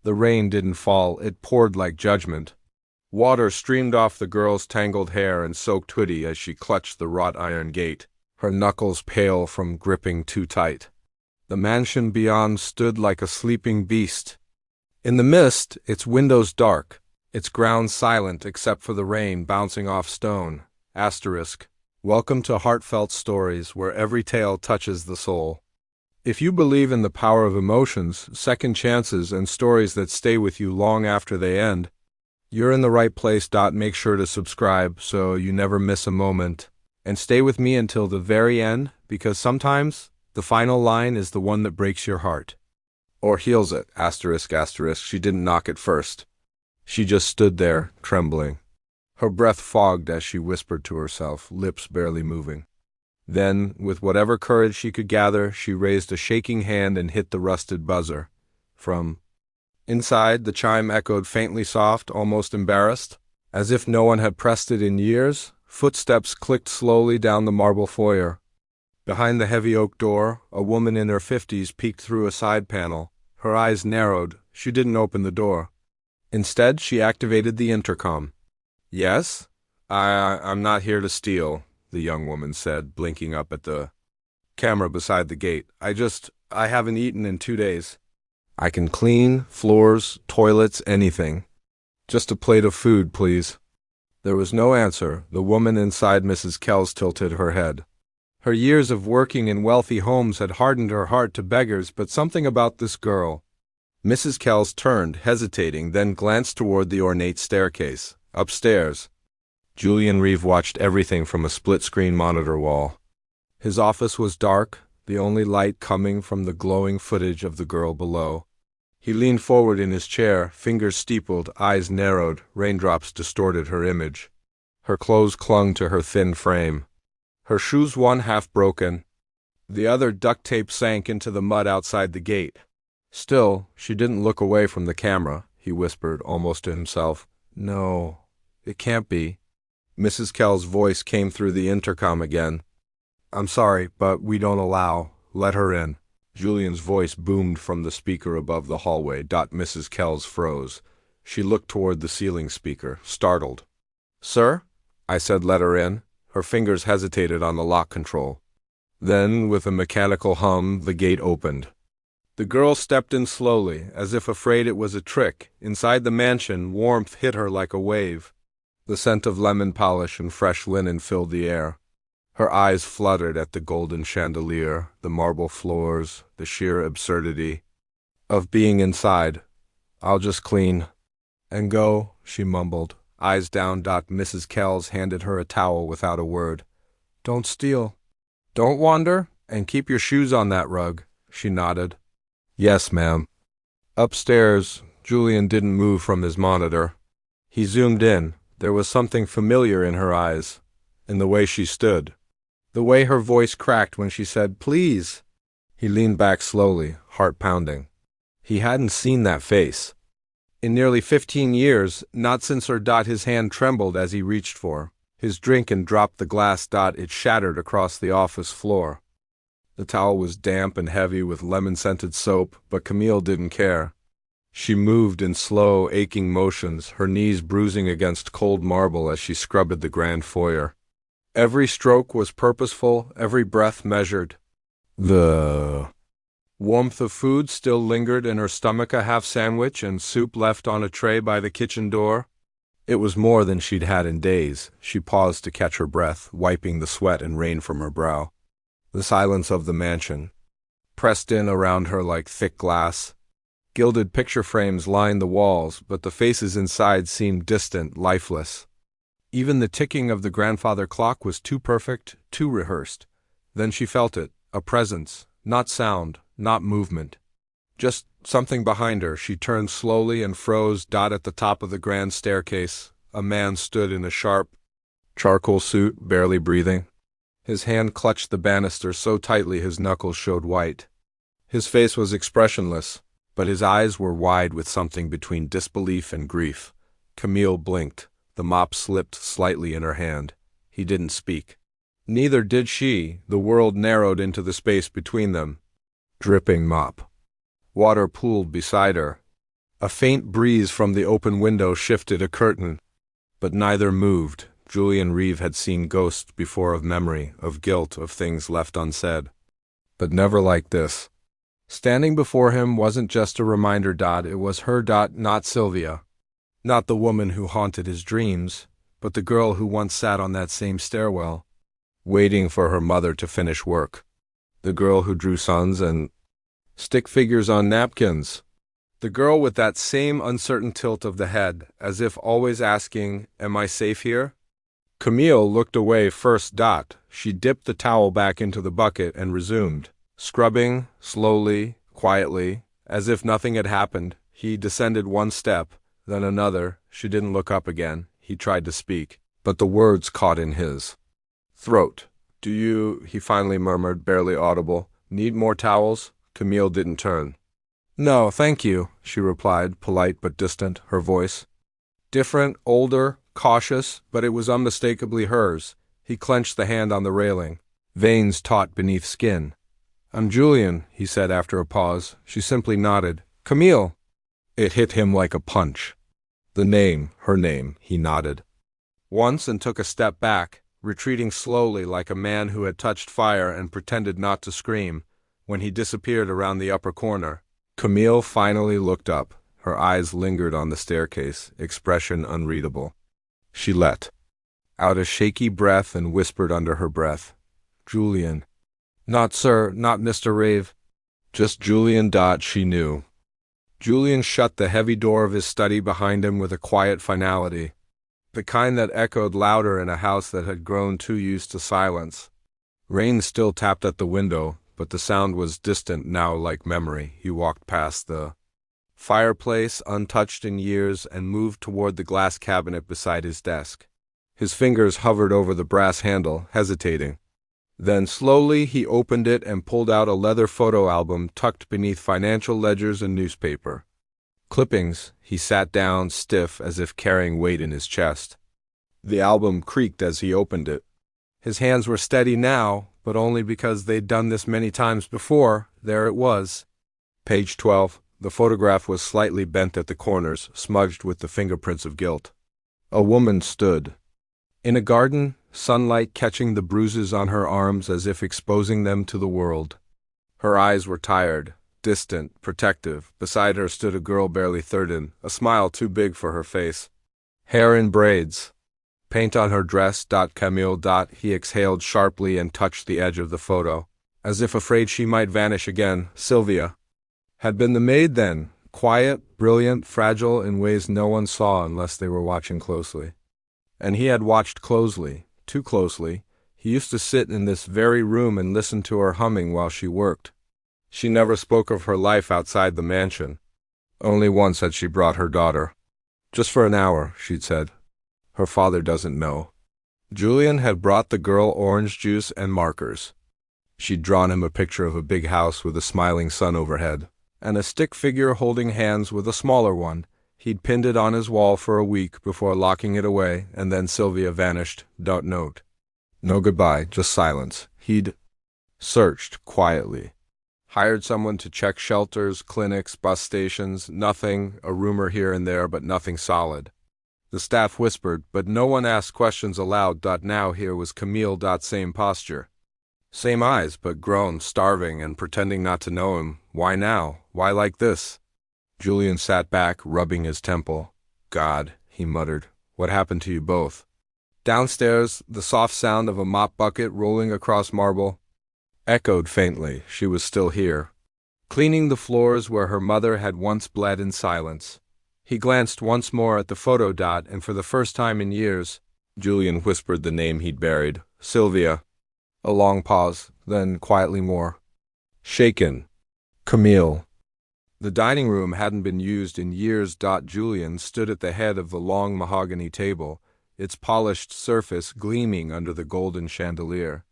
The rain didn't fall, it poured like judgment. Water streamed off the girl's tangled hair and soaked hoodie as she clutched the wrought iron gate, her knuckles pale from gripping too tight. The mansion beyond stood like a sleeping beast. In the mist, its windows dark, its grounds silent except for the rain bouncing off stone. Asterisk. Welcome to Heartfelt Stories, where every tale touches the soul. If you believe in the power of emotions, second chances, and stories that stay with you long after they end, you're in the right place. Make sure to subscribe so you never miss a moment. And stay with me until the very end, because sometimes the final line is the one that breaks your heart. Or heals it. Asterisk, asterisk. She didn't knock at first. She just stood there, trembling. Her breath fogged as she whispered to herself, lips barely moving. Then, with whatever courage she could gather, she raised a shaking hand and hit the rusted buzzer. From inside, the chime echoed faintly soft, almost embarrassed. As if no one had pressed it in years, footsteps clicked slowly down the marble foyer. Behind the heavy oak door, a woman in her 50s peeked through a side panel. Her eyes narrowed. She didn't open the door. Instead, she activated the intercom. "Yes? I'm not here to steal," the young woman said, blinking up at the camera beside the gate. I haven't eaten in 2 days. I can clean, floors, toilets, anything. Just a plate of food, please." There was no answer. The woman inside Mrs. Kells tilted her head. Her years of working in wealthy homes had hardened her heart to beggars, but something about this girl. Mrs. Kells turned, hesitating, then glanced toward the ornate staircase. Upstairs, Julian Reeve watched everything from a split-screen monitor wall. His office was dark, the only light coming from the glowing footage of the girl below. He leaned forward in his chair, fingers steepled, eyes narrowed, raindrops distorted her image. Her clothes clung to her thin frame. Her shoes, one half broken, the other duct tape, sank into the mud outside the gate. Still, she didn't look away from the camera, he whispered, almost to himself. "No, it can't be." Mrs. Kell's voice came through the intercom again. "I'm sorry, but we don't allow. Let her in." Julian's voice boomed from the speaker above the hallway. Mrs. Kells froze. She looked toward the ceiling speaker, startled. "Sir?" I said, "Let her in." Her fingers hesitated on the lock control. Then, with a mechanical hum, the gate opened. The girl stepped in slowly, as if afraid it was a trick. Inside the mansion, warmth hit her like a wave. The scent of lemon polish and fresh linen filled the air. Her eyes fluttered at the golden chandelier, the marble floors, the sheer absurdity of being inside. "I'll just clean and go," she mumbled, eyes down. Mrs. Kells handed her a towel without a word. "Don't steal. Don't wander, and keep your shoes on that rug." She nodded. "Yes, ma'am." Upstairs, Julian didn't move from his monitor. He zoomed in. There was something familiar in her eyes, in the way she stood, the way her voice cracked when she said, "Please." He leaned back slowly, heart pounding. He hadn't seen that face in nearly 15 years, not since her. His hand trembled as he reached for his drink and dropped the glass. It shattered across the office floor. The towel was damp and heavy with lemon-scented soap, but Camille didn't care. She moved in slow, aching motions, her knees bruising against cold marble as she scrubbed the grand foyer. Every stroke was purposeful, every breath measured. The warmth of food still lingered in her stomach, a half sandwich and soup left on a tray by the kitchen door. It was more than she'd had in days. She paused to catch her breath, wiping the sweat and rain from her brow. The silence of the mansion pressed in around her like thick glass. Gilded picture frames lined the walls, but the faces inside seemed distant, lifeless. Even the ticking of the grandfather clock was too perfect, too rehearsed. Then she felt it, a presence, not sound, not movement. Just something behind her. She turned slowly and froze. At the top of the grand staircase, a man stood in a sharp charcoal suit, barely breathing. His hand clutched the banister so tightly his knuckles showed white. His face was expressionless, but his eyes were wide with something between disbelief and grief. Camille blinked. The mop slipped slightly in her hand. He didn't speak. Neither did she. The world narrowed into the space between them. Dripping mop. Water pooled beside her. A faint breeze from the open window shifted a curtain, but neither moved. Julian Reeve had seen ghosts before of memory, of guilt, of things left unsaid. But never like this. Standing before him wasn't just a reminder. It was her. Not Sylvia. Not the woman who haunted his dreams, but the girl who once sat on that same stairwell, waiting for her mother to finish work. The girl who drew suns and stick figures on napkins. The girl with that same uncertain tilt of the head, as if always asking, "Am I safe here?" Camille looked away first. She dipped the towel back into the bucket and resumed, scrubbing, slowly, quietly, as if nothing had happened. He descended one step, then another. She didn't look up again. He tried to speak, but the words caught in his throat. "Do you," he finally murmured, barely audible, "need more towels?" Camille didn't turn. "No, thank you," she replied, polite but distant, her voice different, older, cautious, but it was unmistakably hers. He clenched the hand on the railing, veins taut beneath skin. "I'm Julian," he said after a pause. She simply nodded. "Camille!" It hit him like a punch. The name, her name, he nodded once and took a step back, retreating slowly like a man who had touched fire and pretended not to scream. When he disappeared around the upper corner, Camille finally looked up. Her eyes lingered on the staircase, expression unreadable. She let out a shaky breath and whispered under her breath, "Julian." "Not sir, not Mr. Rave." Just Julian. She knew. Julian shut the heavy door of his study behind him with a quiet finality, the kind that echoed louder in a house that had grown too used to silence. Rain still tapped at the window, but the sound was distant now, like memory. He walked past the fireplace, untouched in years, and moved toward the glass cabinet beside his desk. His fingers hovered over the brass handle, hesitating. Then slowly he opened it and pulled out a leather photo album tucked beneath financial ledgers and newspaper clippings. He sat down, stiff, as if carrying weight in his chest. The album creaked as he opened it. His hands were steady now, but only because they'd done this many times before. There it was. Page 12. The photograph was slightly bent at the corners, smudged with the fingerprints of guilt. A woman stood in a garden, sunlight catching the bruises on her arms as if exposing them to the world. Her eyes were tired, distant, protective. Beside her stood a girl barely 30, a smile too big for her face. Hair in braids. Paint on her dress. Camille. He exhaled sharply and touched the edge of the photo, as if afraid she might vanish again. Sylvia had been the maid then, quiet, brilliant, fragile in ways no one saw unless they were watching closely. And he had watched closely, too closely. He used to sit in this very room and listen to her humming while she worked. She never spoke of her life outside the mansion. Only once had she brought her daughter. "Just for an hour," she'd said. "Her father doesn't know." Julian had brought the girl orange juice and markers. She'd drawn him a picture of a big house with a smiling sun overhead, and a stick figure holding hands with a smaller one. He'd pinned it on his wall for a week before locking it away, and then Sylvia vanished. Note. No goodbye, just silence. He'd searched quietly. Hired someone to check shelters, clinics, bus stations. Nothing, a rumor here and there, but nothing solid. The staff whispered, but no one asked questions aloud. Now here was Camille. Same posture. Same eyes, but grown, starving, and pretending not to know him. Why now? Why like this? Julian sat back, rubbing his temple. "God," he muttered, "what happened to you both?" Downstairs, the soft sound of a mop bucket rolling across marble echoed faintly. She was still here, cleaning the floors where her mother had once bled in silence. He glanced once more at the photo. And for the first time in years, Julian whispered the name he'd buried. "Sylvia." A long pause, then quietly more. "Shaken." "Camille." The dining room hadn't been used in years. Julian stood at the head of the long mahogany table, its polished surface gleaming under the golden chandelier.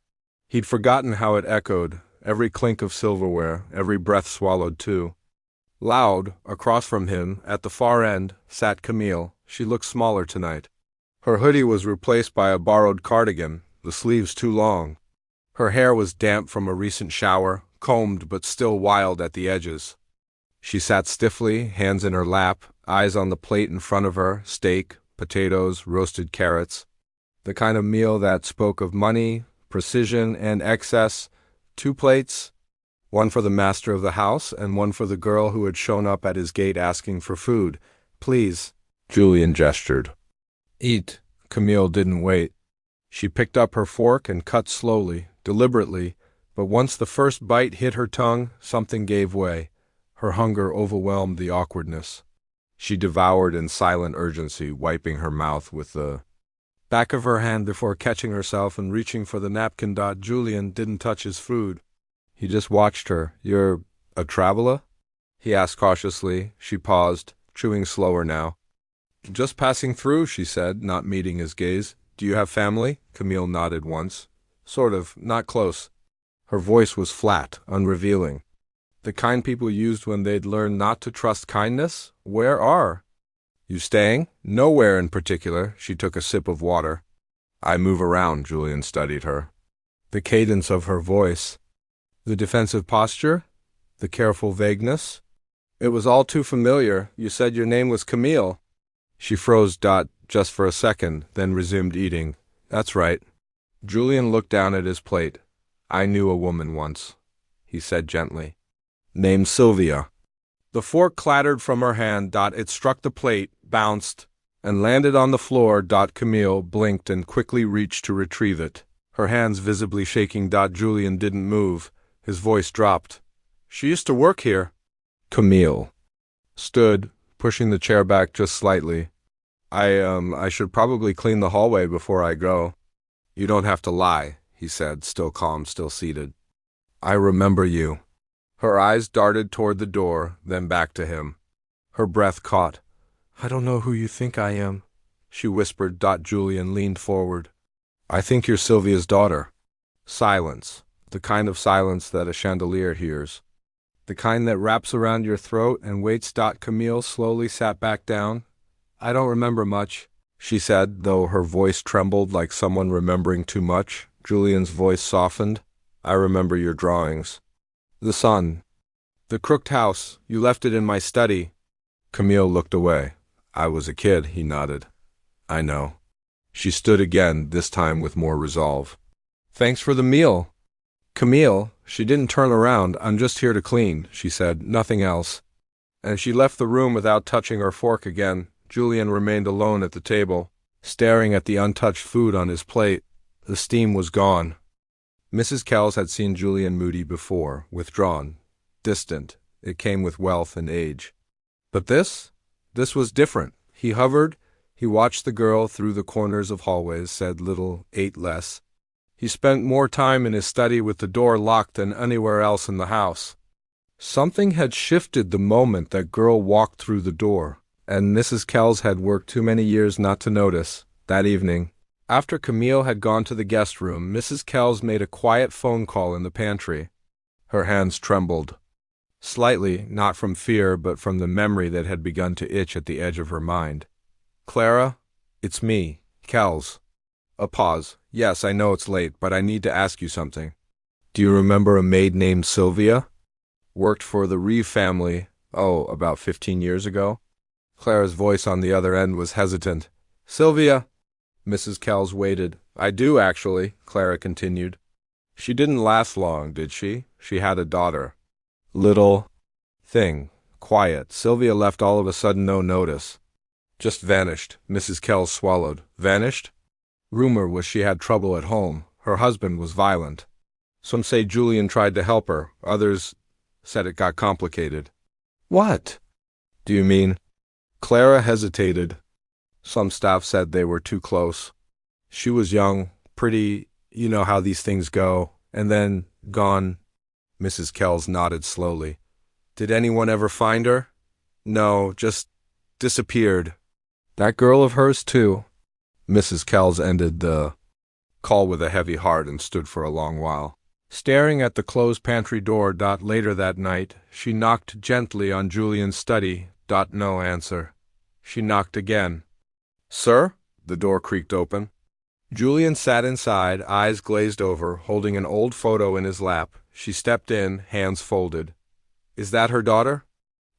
He'd forgotten how it echoed, every clink of silverware, every breath swallowed too. Loud, across from him, at the far end, sat Camille. She looked smaller tonight. Her hoodie was replaced by a borrowed cardigan, the sleeves too long. Her hair was damp from a recent shower, combed but still wild at the edges. She sat stiffly, hands in her lap, eyes on the plate in front of her, steak, potatoes, roasted carrots. The kind of meal that spoke of money, precision, and excess. 2 plates, one for the master of the house and one for the girl who had shown up at his gate asking for food. Please, Julian gestured. Eat. Camille didn't wait. She picked up her fork and cut slowly, deliberately, but once the first bite hit her tongue, something gave way. Her hunger overwhelmed the awkwardness. She devoured in silent urgency, wiping her mouth with the back of her hand before catching herself and reaching for the napkin. Julian didn't touch his food. He just watched her. You're a traveler? He asked cautiously. She paused, chewing slower now. Just passing through, she said, not meeting his gaze. Do you have family? Camille nodded once. Sort of, not close. Her voice was flat, unrevealing. The kind people used when they'd learned not to trust kindness? Where are? You staying? Nowhere in particular. She took a sip of water. I move around, Julian studied her. The cadence of her voice. The defensive posture? The careful vagueness? It was all too familiar. You said your name was Camille. She froze. Just for a second, then resumed eating. That's right. Julian looked down at his plate. I knew a woman once, he said gently. Named Sylvia. The fork clattered from her hand. It struck the plate, bounced, and landed on the floor. Camille blinked and quickly reached to retrieve it, her hands visibly shaking. Julian didn't move. His voice dropped. She used to work here. Camille stood, pushing the chair back just slightly. I should probably clean the hallway before I go. You don't have to lie, he said, still calm, still seated. I remember you. Her eyes darted toward the door, then back to him. Her breath caught. I don't know who you think I am, she whispered. Julian leaned forward. I think you're Sylvia's daughter. Silence. The kind of silence that a chandelier hears. The kind that wraps around your throat and waits. Camille slowly sat back down. I don't remember much, she said, though her voice trembled like someone remembering too much. Julian's voice softened. I remember your drawings. The sun. The crooked house. You left it in my study. Camille looked away. I was a kid, he nodded. I know. She stood again, this time with more resolve. Thanks for the meal. Camille, she didn't turn around. I'm just here to clean, she said, nothing else. And she left the room without touching her fork again. Julian remained alone at the table, staring at the untouched food on his plate. The steam was gone. Mrs. Kells had seen Julian moody before, withdrawn, distant. It came with wealth and age. But this was different. He hovered, he watched the girl through the corners of hallways, said little, ate less. He spent more time in his study with the door locked than anywhere else in the house. Something had shifted the moment that girl walked through the door, and Mrs. Kells had worked too many years not to notice. That evening, after Camille had gone to the guest room, Mrs. Kells made a quiet phone call in the pantry. Her hands trembled. Slightly, not from fear, but from the memory that had begun to itch at the edge of her mind. Clara, it's me, Kells. A pause. Yes, I know it's late, but I need to ask you something. Do you remember a maid named Sylvia? Worked for the Reeve family, about 15 years ago? Clara's voice on the other end was hesitant. Sylvia. Mrs. Kells waited. I do, actually, Clara continued. She didn't last long, did she? She had a daughter. Little thing. Quiet. Sylvia left all of a sudden, no notice. Just vanished. Mrs. Kells swallowed. Vanished? Rumor was she had trouble at home. Her husband was violent. Some say Julian tried to help her. Others said it got complicated. What? Do you mean? Clara hesitated. Some staff said they were too close. She was young, pretty, you know how these things go, and then gone. Mrs. Kells nodded slowly. Did anyone ever find her? No, just disappeared. That girl of hers, too. Mrs. Kells ended the call with a heavy heart and stood for a long while, staring at the closed pantry door. Later that night, she knocked gently on Julian's study. No answer. She knocked again. Sir? The door creaked open. Julian sat inside, eyes glazed over, holding an old photo in his lap. She stepped in, hands folded. Is that her daughter?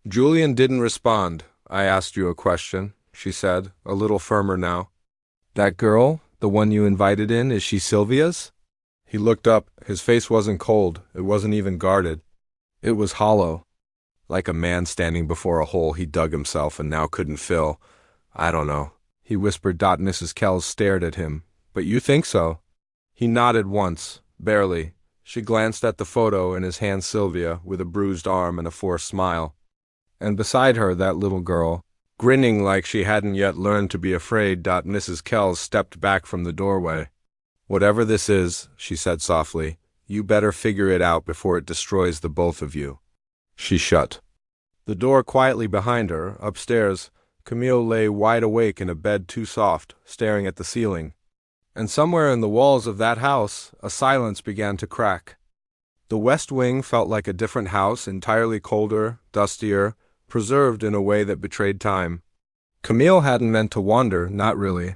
Julian didn't respond. I asked you a question, she said, a little firmer now. That girl, the one you invited in, is she Sylvia's? He looked up. His face wasn't cold. It wasn't even guarded. It was hollow, like a man standing before a hole he dug himself and now couldn't fill. I don't know, he whispered. Mrs. Kells stared at him. But you think so? He nodded once, barely. She glanced at the photo in his hand, Sylvia, with a bruised arm and a forced smile. And beside her, that little girl, grinning like she hadn't yet learned to be afraid. Mrs. Kells stepped back from the doorway. Whatever this is, she said softly, you better figure it out before it destroys the both of you. She shut the door quietly behind her. Upstairs, Camille lay wide awake in a bed too soft, staring at the ceiling. And somewhere in the walls of that house, a silence began to crack. The West Wing felt like a different house, entirely colder, dustier, preserved in a way that betrayed time. Camille hadn't meant to wander, not really.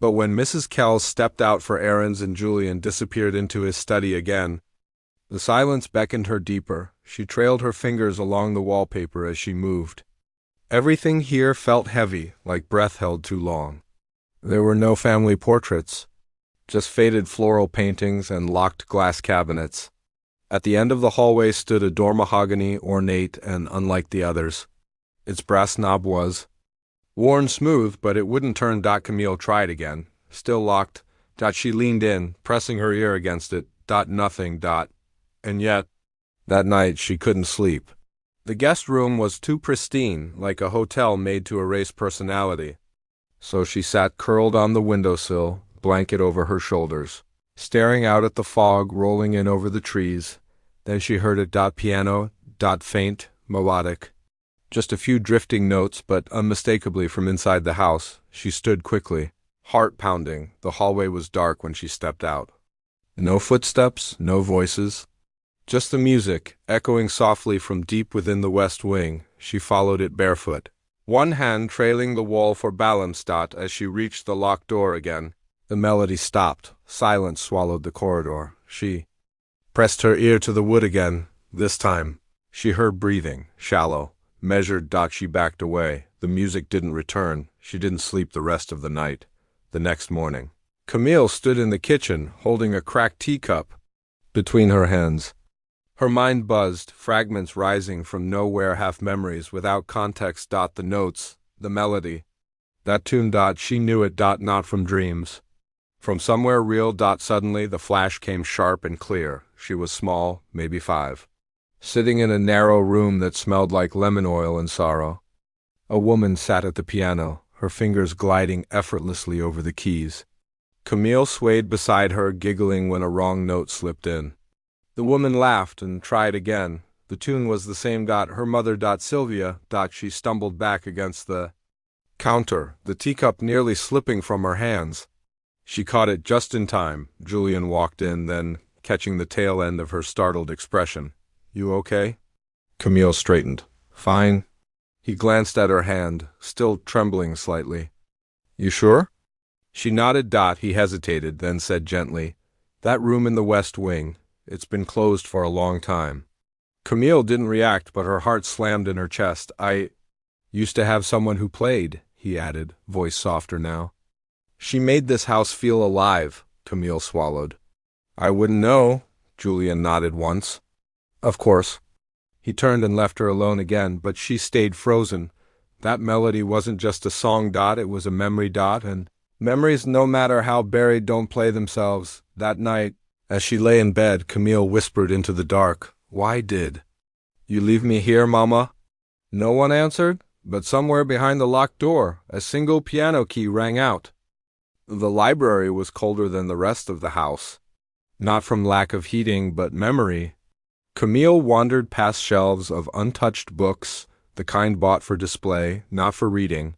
But when Mrs. Kells stepped out for errands and Julian disappeared into his study again, the silence beckoned her deeper. She trailed her fingers along the wallpaper as she moved. Everything here felt heavy, like breath held too long. There were no family portraits, just faded floral paintings and locked glass cabinets. At the end of the hallway stood a door, mahogany, ornate and unlike the others. Its brass knob was worn smooth, but it wouldn't turn. Camille tried again. Still locked. She leaned in, pressing her ear against it. Nothing. And yet, that night she couldn't sleep. The guest room was too pristine, like a hotel made to erase personality. So she sat curled on the windowsill, blanket over her shoulders, staring out at the fog rolling in over the trees. Then she heard it. Piano, faint, melodic. Just a few drifting notes, but unmistakably from inside the house. She stood quickly, heart pounding. The hallway was dark when she stepped out. No footsteps, no voices. Just the music, echoing softly from deep within the West Wing. She followed it barefoot, one hand trailing the wall for balance. As she reached the locked door again, the melody stopped. Silence swallowed the corridor. She pressed her ear to the wood again. This time, she heard breathing, shallow, measured. She backed away. The music didn't return. She didn't sleep the rest of the night. The next morning, Camille stood in the kitchen, holding a cracked teacup between her hands. Her mind buzzed, fragments rising from nowhere, half memories, without context. The notes, the melody. That tune. She knew it. Not from dreams. From somewhere real. Suddenly, the flash came sharp and clear. She was small, maybe 5. Sitting in a narrow room that smelled like lemon oil and sorrow. A woman sat at the piano, her fingers gliding effortlessly over the keys. Camille swayed beside her, giggling when a wrong note slipped in. The woman laughed and tried again. The tune was the same. Her mother. Sylvia. She stumbled back against the counter, the teacup nearly slipping from her hands. She caught it just in time. Julian walked in, then, catching the tail end of her startled expression. You okay? Camille straightened. Fine. He glanced at her hand, still trembling slightly. You sure? She nodded. He hesitated, then said gently, That room in the West Wing. It's been closed for a long time. Camille didn't react, but her heart slammed in her chest. I used to have someone who played, he added, voice softer now. She made this house feel alive, Camille swallowed. I wouldn't know, Julian nodded once. Of course. He turned and left her alone again, but she stayed frozen. That melody wasn't just a song. It was a memory. And memories, no matter how buried, don't play themselves. That night, as she lay in bed, Camille whispered into the dark, Why did you leave me here, Mama? No one answered, but somewhere behind the locked door, a single piano key rang out. The library was colder than the rest of the house. Not from lack of heating, but memory. Camille wandered past shelves of untouched books, the kind bought for display, not for reading.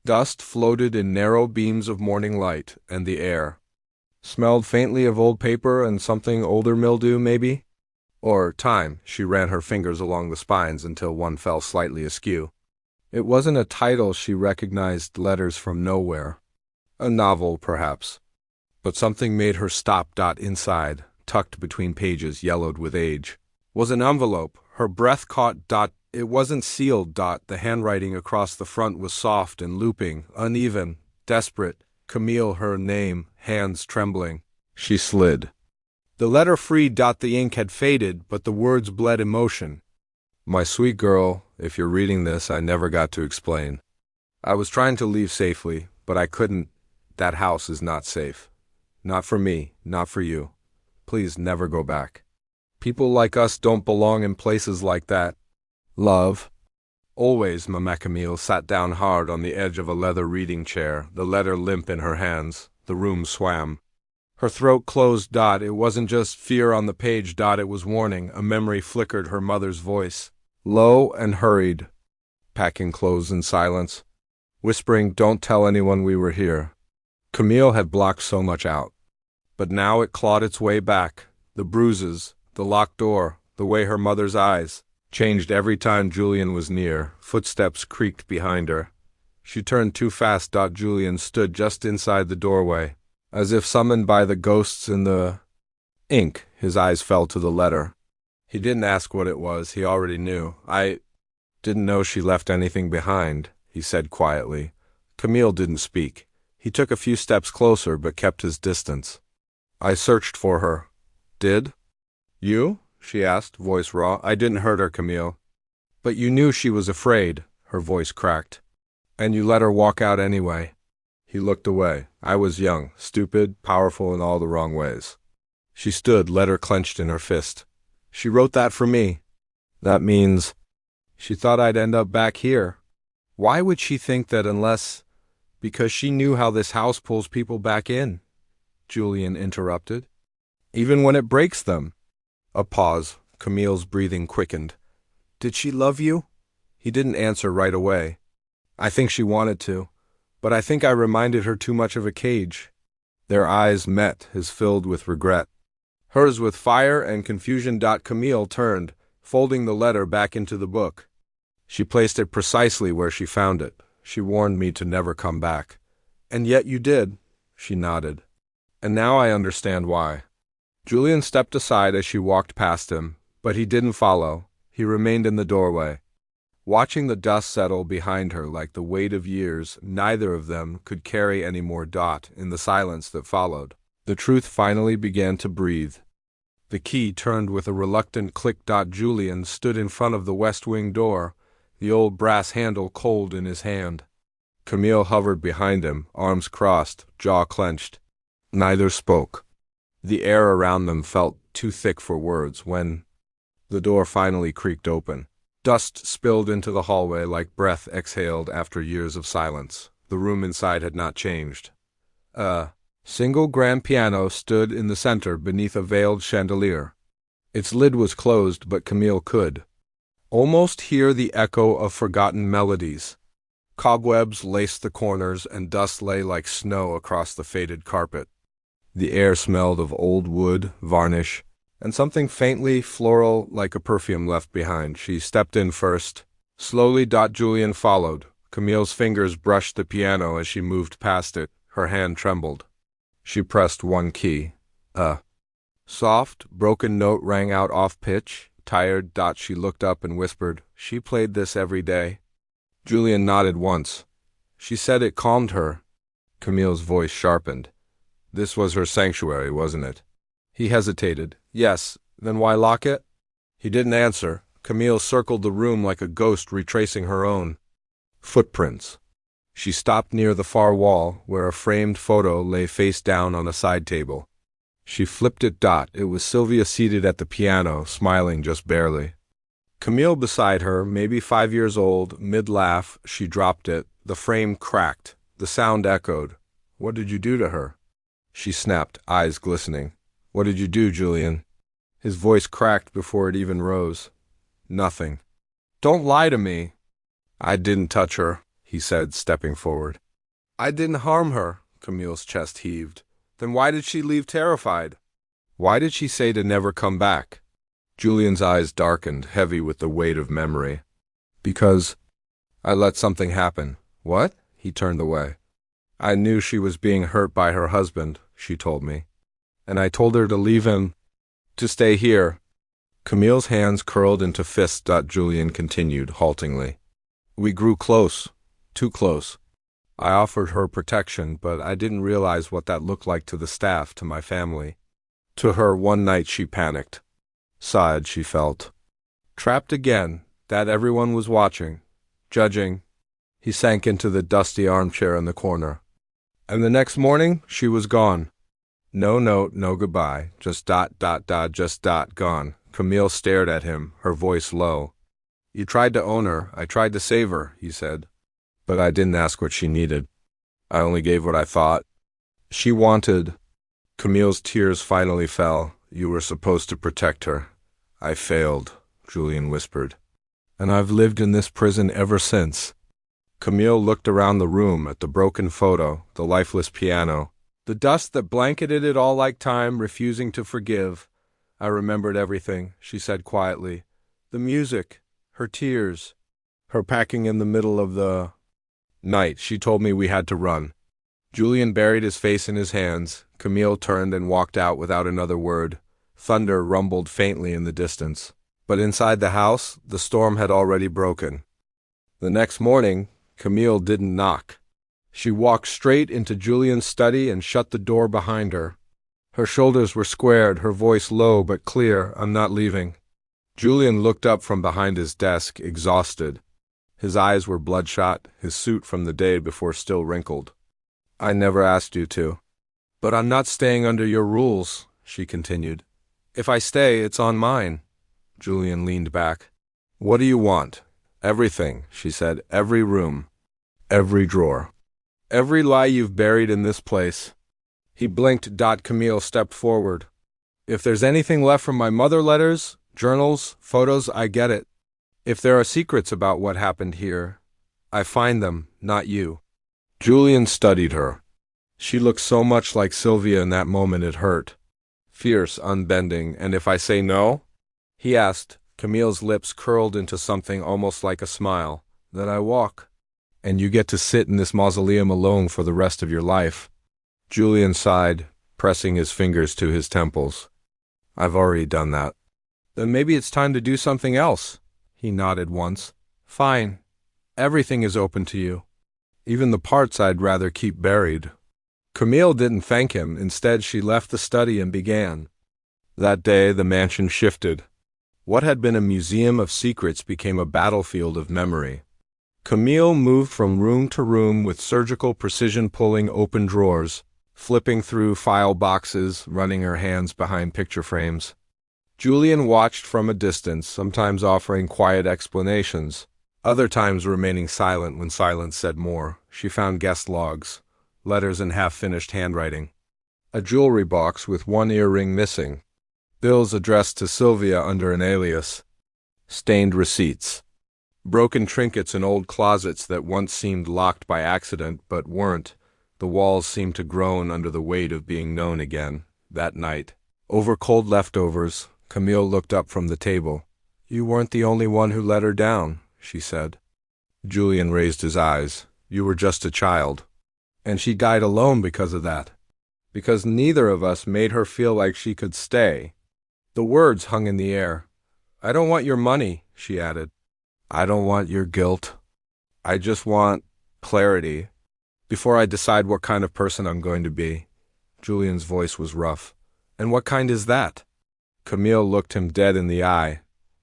Dust floated in narrow beams of morning light, and the air smelled faintly of old paper and something older, mildew, maybe? Or time. She ran her fingers along the spines until one fell slightly askew. It wasn't a title. She recognized letters from nowhere. A novel, perhaps. But something made her stop. Inside, tucked between pages yellowed with age, was an envelope. Her breath caught. It wasn't sealed. The handwriting across the front was soft and looping, uneven, desperate. Camille, her name, hands trembling. She slid the letter free. The ink had faded, but the words bled emotion. My sweet girl, if you're reading this, I never got to explain. I was trying to leave safely, but I couldn't. That house is not safe. Not for me, not for you. Please never go back. People like us don't belong in places like that. Love. Always. Mama Camille sat down hard on the edge of a leather reading chair, the letter limp in her hands. The room swam. Her throat closed. It wasn't just fear on the page. It was warning. A memory flickered. Her mother's voice, low and hurried, packing clothes in silence, whispering, "Don't tell anyone we were here." Camille had blocked so much out. But now it clawed its way back. The bruises, the locked door, the way her mother's eyes changed every time Julian was near. Footsteps creaked behind her. She turned too fast. Julian stood just inside the doorway, as if summoned by the ghosts in the ink. His eyes fell to the letter. He didn't ask what it was. He already knew. "I didn't know she left anything behind," he said quietly. Camille didn't speak. He took a few steps closer but kept his distance. "I searched for her." "Did you?" she asked, voice raw. "I didn't hurt her, Camille." "But you knew she was afraid," her voice cracked. "And you let her walk out anyway." He looked away. "I was young, stupid, powerful in all the wrong ways." She stood, letter clenched in her fist. "She wrote that for me." "That means—" "She thought I'd end up back here." "Why would she think that unless—" "Because she knew how this house pulls people back in," Julian interrupted. "Even when it breaks them." A pause. Camille's breathing quickened. "Did she love you?" He didn't answer right away. "I think she wanted to, but I think I reminded her too much of a cage." Their eyes met, his filled with regret, hers with fire and confusion. Camille turned, folding the letter back into the book. She placed it precisely where she found it. "She warned me to never come back." "And yet you did." She nodded. "And now I understand why." Julian stepped aside as she walked past him, but he didn't follow. He remained in the doorway, watching the dust settle behind her like the weight of years. Neither of them could carry any more. In the silence that followed, the truth finally began to breathe. The key turned with a reluctant click. Julian stood in front of the west wing door, the old brass handle cold in his hand. Camille hovered behind him, arms crossed, jaw clenched. Neither spoke. The air around them felt too thick for words. When the door finally creaked open, dust spilled into the hallway like breath exhaled after years of silence. The room inside had not changed. A single grand piano stood in the center beneath a veiled chandelier. Its lid was closed, but Camille could almost hear the echo of forgotten melodies. Cobwebs laced the corners, and dust lay like snow across the faded carpet. The air smelled of old wood, varnish, and something faintly floral like a perfume left behind. She stepped in first. Slowly. Julian followed. Camille's fingers brushed the piano as she moved past it. Her hand trembled. She pressed one key. A soft, broken note rang out off pitch. Tired. She looked up and whispered, "She played this every day." Julian nodded once. "She said it calmed her." Camille's voice sharpened. "This was her sanctuary, wasn't it?" He hesitated. "Yes. Then why lock it?" He didn't answer. Camille circled the room like a ghost retracing her own footprints. She stopped near the far wall, where a framed photo lay face down on a side table. She flipped it. It was Sylvia seated at the piano, smiling just barely. Camille beside her, maybe 5 years old, mid-laugh. She dropped it. The frame cracked. The sound echoed. "What did you do to her?" She snapped, eyes glistening. "What did you do, Julian?" His voice cracked before it even rose. "Nothing." "Don't lie to me." "I didn't touch her," he said, stepping forward. "I didn't harm her." Camille's chest heaved. "Then why did she leave terrified? Why did she say to never come back?" Julian's eyes darkened, heavy with the weight of memory. "Because I let something happen." "What?" He turned away. "I knew she was being hurt by her husband," she told me. "And I told her to leave him, to stay here." Camille's hands curled into fists. Julian continued, haltingly. We grew close, too close. I offered her protection, but I didn't realize what that looked like to the staff, to my family. To her, one night she panicked. Sighed, she felt. Trapped again, that everyone was watching, judging. He sank into the dusty armchair in the corner. And the next morning, she was gone. No note, no goodbye, just gone. Camille stared at him, her voice low. You tried to own her, I tried to save her, he said. But I didn't ask what she needed. I only gave what I thought. She wanted. Camille's tears finally fell. You were supposed to protect her. I failed, Julian whispered. And I've lived in this prison ever since. Camille looked around the room at the broken photo, the lifeless piano, the dust that blanketed it all like time, refusing to forgive. I remembered everything, she said quietly. The music, her tears, her packing in the middle of the night. She told me we had to run. Julian buried his face in his hands. Camille turned and walked out without another word. Thunder rumbled faintly in the distance. But inside the house, the storm had already broken. The next morning, Camille didn't knock. She walked straight into Julian's study and shut the door behind her. Her shoulders were squared, her voice low but clear. I'm not leaving. Julian looked up from behind his desk, exhausted. His eyes were bloodshot, his suit from the day before still wrinkled. I never asked you to. But I'm not staying under your rules, she continued. If I stay, it's on mine. Julian leaned back. What do you want? Everything, she said. Every room. Every drawer. Every lie you've buried in this place. He blinked. Camille stepped forward. If there's anything left from my mother letters, journals, photos, I get it. If there are secrets about what happened here, I find them, not you. Julian studied her. She looked so much like Sylvia in that moment it hurt. Fierce, unbending. And if I say no? He asked. Camille's lips curled into something almost like a smile. Then I walk. And you get to sit in this mausoleum alone for the rest of your life. Julian sighed, pressing his fingers to his temples. I've already done that. Then maybe it's time to do something else. He nodded once. Fine. Everything is open to you. Even the parts I'd rather keep buried. Camille didn't thank him. Instead, she left the study and began. That day, the mansion shifted. What had been a museum of secrets became a battlefield of memory. Camille moved from room to room with surgical precision, pulling open drawers, flipping through file boxes, running her hands behind picture frames. Julian watched from a distance, sometimes offering quiet explanations, other times remaining silent when silence said more. She found guest logs, letters in half-finished handwriting, a jewelry box with one earring missing, bills addressed to Sylvia under an alias, stained receipts, broken trinkets in old closets that once seemed locked by accident but weren't. The walls seemed to groan under the weight of being known again, that night. Over cold leftovers, Camille looked up from the table. You weren't the only one who let her down, she said. Julian raised his eyes. You were just a child. And she died alone because of that. Because neither of us made her feel like she could stay. The words hung in the air. I don't want your money, she added. I don't want your guilt. I just want clarity. Before I decide what kind of person I'm going to be. Julian's voice was rough. And what kind is that? Camille looked him dead in the eye.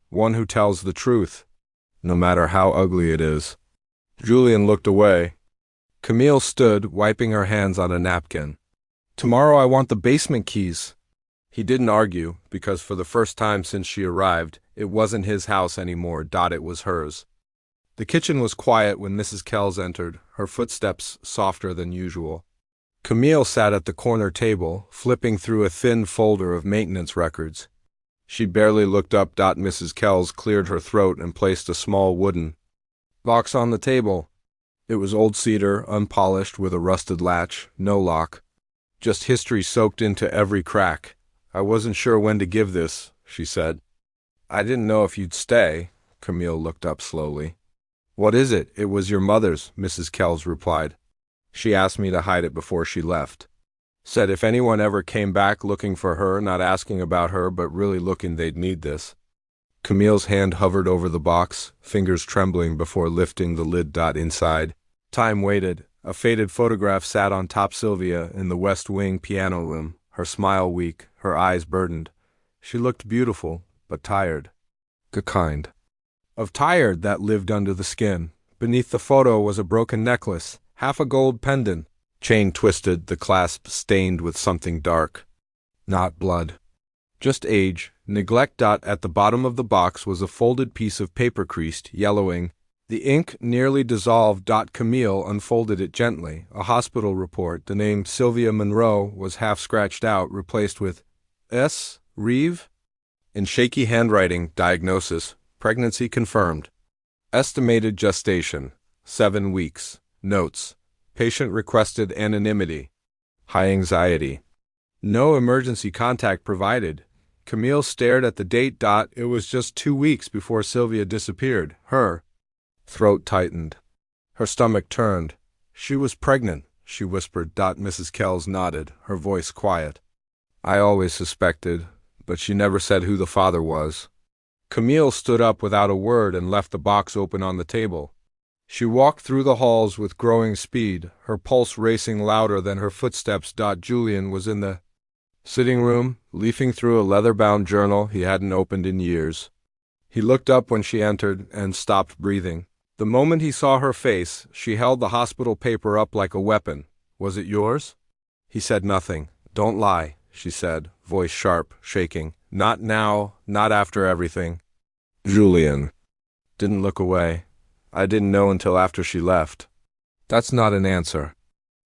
One who tells the truth, no matter how ugly it is. Julian looked away. Camille stood, wiping her hands on a napkin. Tomorrow I want the basement keys. He didn't argue, because for the first time since she arrived, it wasn't his house anymore. It was hers. The kitchen was quiet when Mrs. Kells entered, her footsteps softer than usual. Camille sat at the corner table, flipping through a thin folder of maintenance records. She barely looked up. Mrs. Kells cleared her throat and placed a small wooden box on the table. It was old cedar, unpolished, with a rusted latch, no lock. Just history soaked into every crack. I wasn't sure when to give this, she said. I didn't know if you'd stay. Camille looked up slowly. What is it? It was your mother's, Mrs. Kells replied. She asked me to hide it before she left. Said if anyone ever came back looking for her, not asking about her, but really looking, they'd need this. Camille's hand hovered over the box, fingers trembling before lifting the lid. Inside, time waited. A faded photograph sat on top. Sylvia in the West Wing piano room, her smile weak, her eyes burdened. She looked beautiful, but tired. The kind of tired that lived under the skin. Beneath the photo was a broken necklace, half a gold pendant, chain twisted, the clasp stained with something dark. Not blood. Just age, neglect. At the bottom of the box was a folded piece of paper, creased, yellowing. The ink nearly dissolved. Camille unfolded it gently. A hospital report. The name Sylvia Monroe was half scratched out, replaced with S. Reeve. In shaky handwriting, diagnosis, pregnancy confirmed. Estimated gestation, 7 weeks. Notes, patient requested anonymity. High anxiety. No emergency contact provided. Camille stared at the date. It was just 2 weeks before Sylvia disappeared. Her throat tightened. Her stomach turned. She was pregnant, she whispered. Mrs. Kells nodded, her voice quiet. I always suspected, but she never said who the father was. Camille stood up without a word and left the box open on the table. She walked through the halls with growing speed, her pulse racing louder than her footsteps. Julian was in the sitting room, leafing through a leather-bound journal he hadn't opened in years. He looked up when she entered and stopped breathing. The moment he saw her face, she held the hospital paper up like a weapon. Was it yours? He said nothing. Don't lie, she said, voice sharp, shaking. Not now, not after everything. Julian didn't look away. I didn't know until after she left. That's not an answer.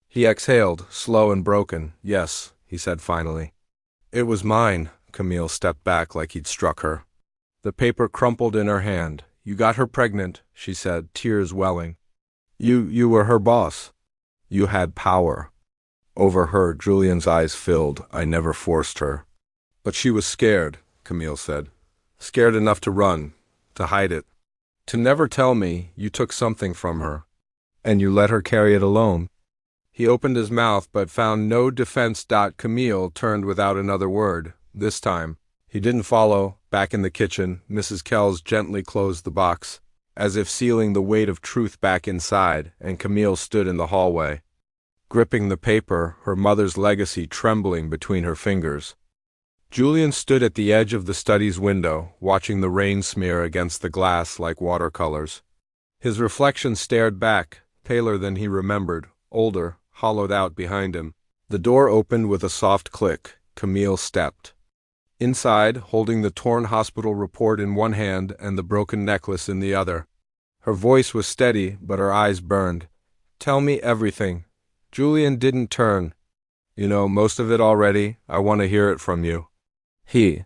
He exhaled, slow and broken. Yes, he said finally. It was mine. Camille stepped back like he'd struck her. The paper crumpled in her hand. You got her pregnant, she said, tears welling. You were her boss. You had power over her. Julian's eyes filled. I never forced her. But she was scared, Camille said. Scared enough to run, to hide it. To never tell me you took something from her. And you let her carry it alone. He opened his mouth but found no defense. Camille turned without another word. This time, he didn't follow. Back in the kitchen, Mrs. Kells gently closed the box, as if sealing the weight of truth back inside, and Camille stood in the hallway, gripping the paper, her mother's legacy trembling between her fingers. Julian stood at the edge of the study's window, watching the rain smear against the glass like watercolors. His reflection stared back, paler than he remembered, older, hollowed out behind him. The door opened with a soft click. Camille stepped. Inside, holding the torn hospital report in one hand and the broken necklace in the other. Her voice was steady, but her eyes burned. Tell me everything. Julian didn't turn. You know most of it already. I want to hear it from you. He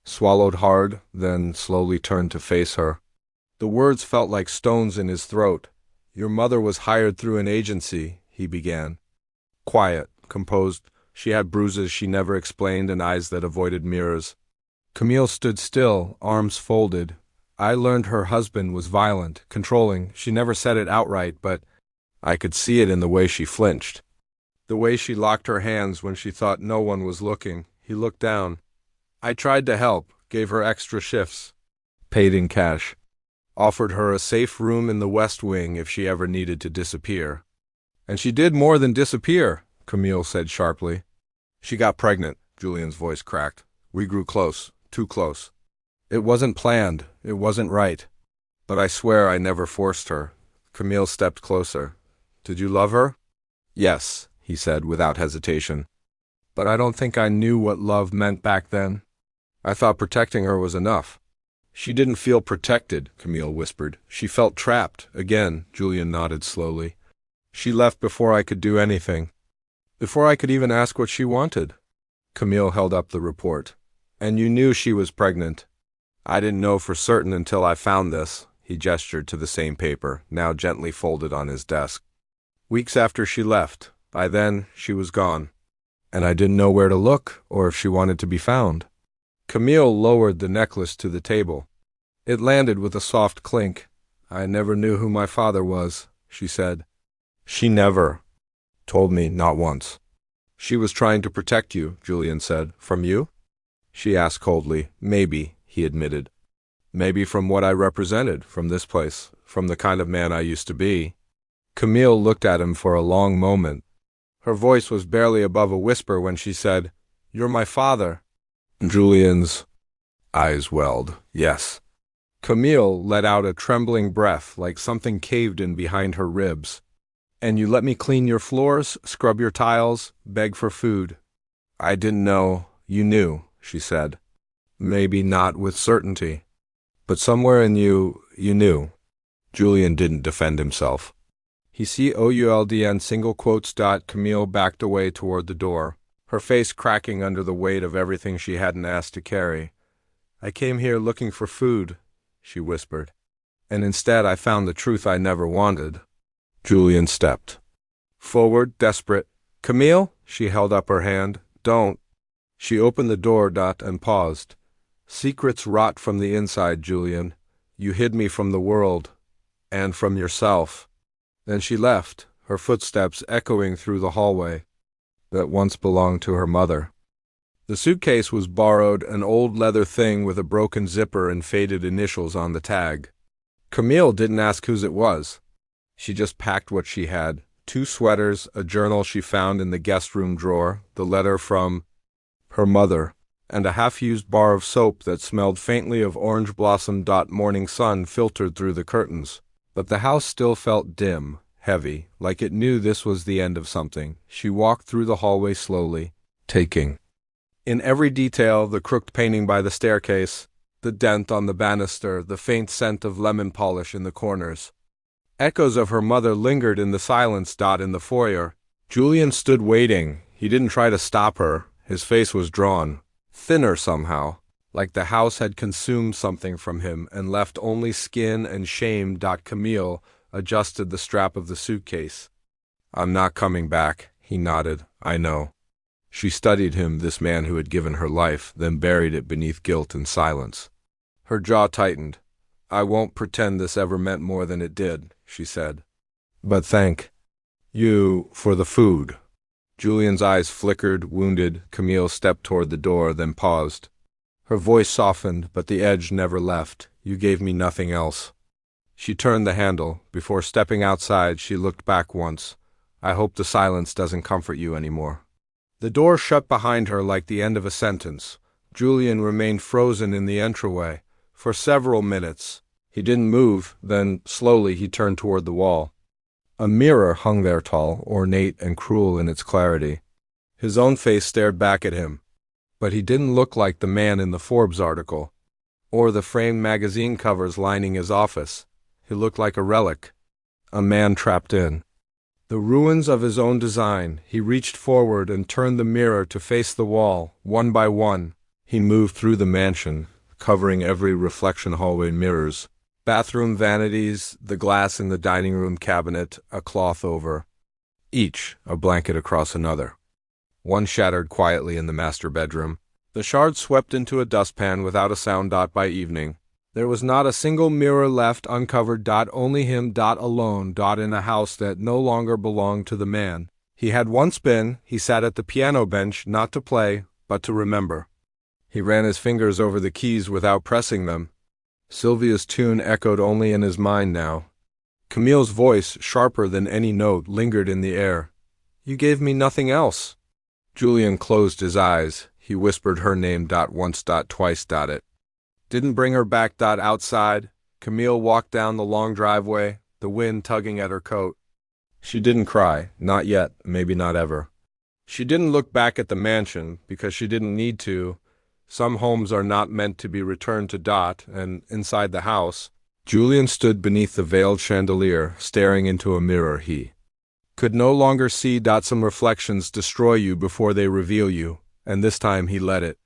swallowed hard, then slowly turned to face her. The words felt like stones in his throat. Your mother was hired through an agency, he began. Quiet, composed. She had bruises she never explained and eyes that avoided mirrors. Camille stood still, arms folded. I learned her husband was violent, controlling. She never said it outright, but I could see it in the way she flinched. The way she locked her hands when she thought no one was looking. He looked down. I tried to help, gave her extra shifts, paid in cash, offered her a safe room in the West Wing if she ever needed to disappear. And she did more than disappear, Camille said sharply. She got pregnant, Julian's voice cracked. We grew close, too close. It wasn't planned, it wasn't right. But I swear I never forced her. Camille stepped closer. Did you love her? Yes, he said without hesitation. But I don't think I knew what love meant back then. I thought protecting her was enough. She didn't feel protected, Camille whispered. She felt trapped. Again, Julian nodded slowly. She left before I could do anything. Before I could even ask what she wanted. Camille held up the report. And you knew she was pregnant. I didn't know for certain until I found this. He gestured to the same paper, now gently folded on his desk. Weeks after she left. By then, she was gone. And I didn't know where to look, or if she wanted to be found. Camille lowered the necklace to the table. It landed with a soft clink. I never knew who my father was, she said. She never told me, not once. She was trying to protect you, Julian said. From you? She asked coldly. Maybe, he admitted. Maybe from what I represented, from this place, from the kind of man I used to be. Camille looked at him for a long moment. Her voice was barely above a whisper when she said, "You're my father." Julian's eyes welled. Yes. Camille let out a trembling breath like something caved in behind her ribs. "And you let me clean your floors, scrub your tiles, beg for food." "I didn't know you knew," she said. "Maybe not with certainty. But somewhere in you knew." Julian didn't defend himself. He COULDN single quotes. Camille backed away toward the door, her face cracking under the weight of everything she hadn't asked to carry. "I came here looking for food," she whispered. "And instead I found the truth I never wanted." Julian stepped forward, desperate. "Camille?" She held up her hand. "Don't." She opened the door, and paused. "Secrets rot from the inside, Julian. You hid me from the world. And from yourself." Then she left, her footsteps echoing through the hallway that once belonged to her mother. The suitcase was borrowed, an old leather thing with a broken zipper and faded initials on the tag. Camille didn't ask whose it was. She just packed what she had: 2 sweaters, a journal she found in the guest room drawer, the letter from her mother, and a half-used bar of soap that smelled faintly of orange blossom. Morning sun filtered through the curtains. But the house still felt dim, heavy, like it knew this was the end of something. She walked through the hallway slowly, taking in every detail: the crooked painting by the staircase, the dent on the banister, the faint scent of lemon polish in the corners. Echoes of her mother lingered in the silence. In the foyer, Julian stood waiting. He didn't try to stop her. His face was drawn, thinner somehow, like the house had consumed something from him and left only skin and shame. Camille adjusted the strap of the suitcase. "I'm not coming back," he nodded. "I know." She studied him, this man who had given her life, then buried it beneath guilt and silence. Her jaw tightened. "I won't pretend this ever meant more than it did," she said. "But thank you for the food." Julian's eyes flickered, wounded. Camille stepped toward the door, then paused. Her voice softened, but the edge never left. "You gave me nothing else." She turned the handle. Before stepping outside, she looked back once. "I hope the silence doesn't comfort you anymore." The door shut behind her like the end of a sentence. Julian remained frozen in the entryway for several minutes. He didn't move, then slowly he turned toward the wall. A mirror hung there, tall, ornate, and cruel in its clarity. His own face stared back at him. But he didn't look like the man in the Forbes article, or the framed magazine covers lining his office. He looked like a relic, a man trapped in the ruins of his own design. He reached forward and turned the mirror to face the wall. One by one, he moved through the mansion, covering every reflection hallway mirrors, bathroom vanities, the glass in the dining room cabinet, a cloth over each, a blanket across another. One shattered quietly in the master bedroom. The shards swept into a dustpan without a sound. By evening, there was not a single mirror left uncovered. Only him. Alone. In a house that no longer belonged to the man he had once been. He sat at the piano bench, not to play, but to remember. He ran his fingers over the keys without pressing them. Sylvia's tune echoed only in his mind now. Camille's voice, sharper than any note, lingered in the air. "You gave me nothing else." Julian closed his eyes. He whispered her name. Once. Twice. It didn't bring her back. Outside, Camille walked down the long driveway, the wind tugging at her coat. She didn't cry. Not yet. Maybe not ever. She didn't look back at the mansion, because she didn't need to. Some homes are not meant to be returned to. And inside the house, Julian stood beneath the veiled chandelier, staring into a mirror he could no longer see. Some reflections destroy you before they reveal you, and this time he let it.